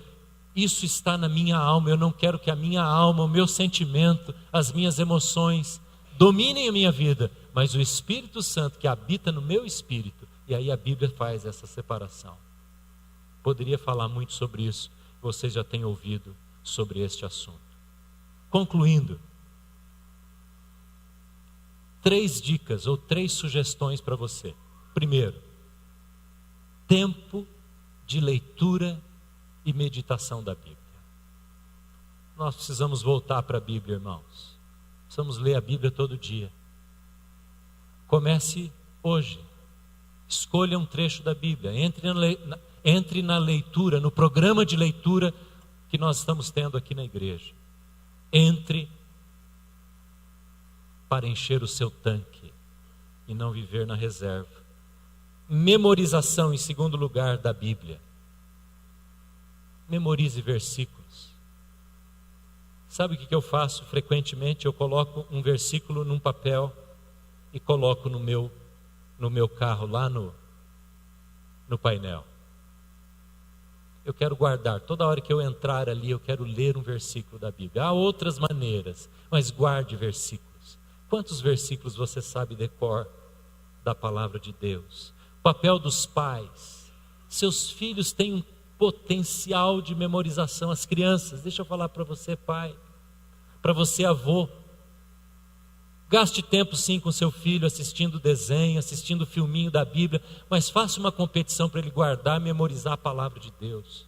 isso está na minha alma, eu não quero que a minha alma, o meu sentimento, as minhas emoções dominem a minha vida, mas o Espírito Santo que habita no meu espírito. E aí a Bíblia faz essa separação. Poderia falar muito sobre isso, você já tem ouvido sobre este assunto. Concluindo, 3 dicas ou 3 sugestões para você. Primeiro, tempo de leitura e meditação da Bíblia. Nós precisamos voltar para a Bíblia, irmãos. Precisamos ler a Bíblia todo dia. Comece hoje. Escolha um trecho da Bíblia. Entre na leitura, no programa de leitura que nós estamos tendo aqui na igreja. Entre para encher o seu tanque e não viver na reserva. Memorização, em segundo lugar, da Bíblia. Memorize versículos. Sabe o que eu faço frequentemente? Eu coloco um versículo num papel e coloco no meu carro, lá no painel. Eu quero guardar, toda hora que eu entrar ali, eu quero ler um versículo da Bíblia. Há outras maneiras, mas guarde versículos. Quantos versículos você sabe de cor da palavra de Deus? O papel dos pais. Seus filhos têm um potencial de memorização. As crianças, deixa eu falar para você, pai, para você, avô. Gaste tempo sim com seu filho, assistindo desenho, assistindo filminho da Bíblia, mas faça uma competição para ele guardar e memorizar a palavra de Deus.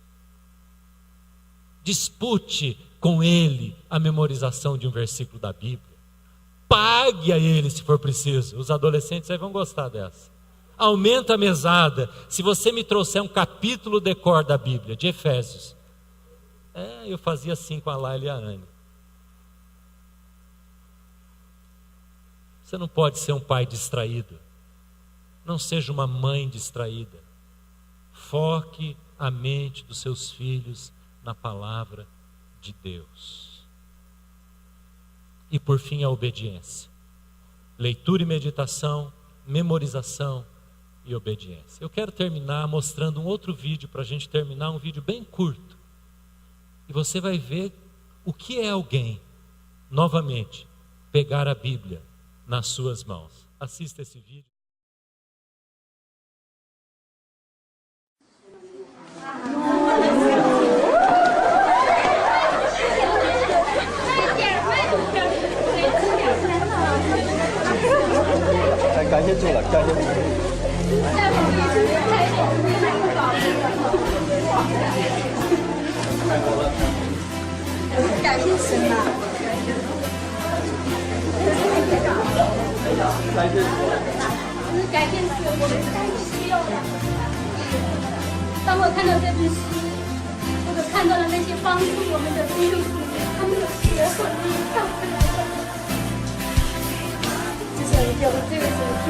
Dispute com ele a memorização de um versículo da Bíblia. Pague a ele se for preciso. Os adolescentes aí vão gostar dessa. Aumenta a mesada. Se você me trouxer um capítulo de cor da Bíblia, de Efésios. Eu fazia assim com a Laila e a Anne. Você não pode ser um pai distraído. Não seja uma mãe distraída. Foque a mente dos seus filhos na palavra de Deus. E por fim, a obediência. Leitura e meditação, memorização e obediência. Eu quero terminar mostrando um outro vídeo para a gente terminar, um vídeo bem curto. E você vai ver o que é alguém, novamente, pegar a Bíblia nas suas mãos. Assista esse vídeo.当我看到这本书，我就看到了那些帮助我们的基督徒，他们的血和力量。这是我这个时候去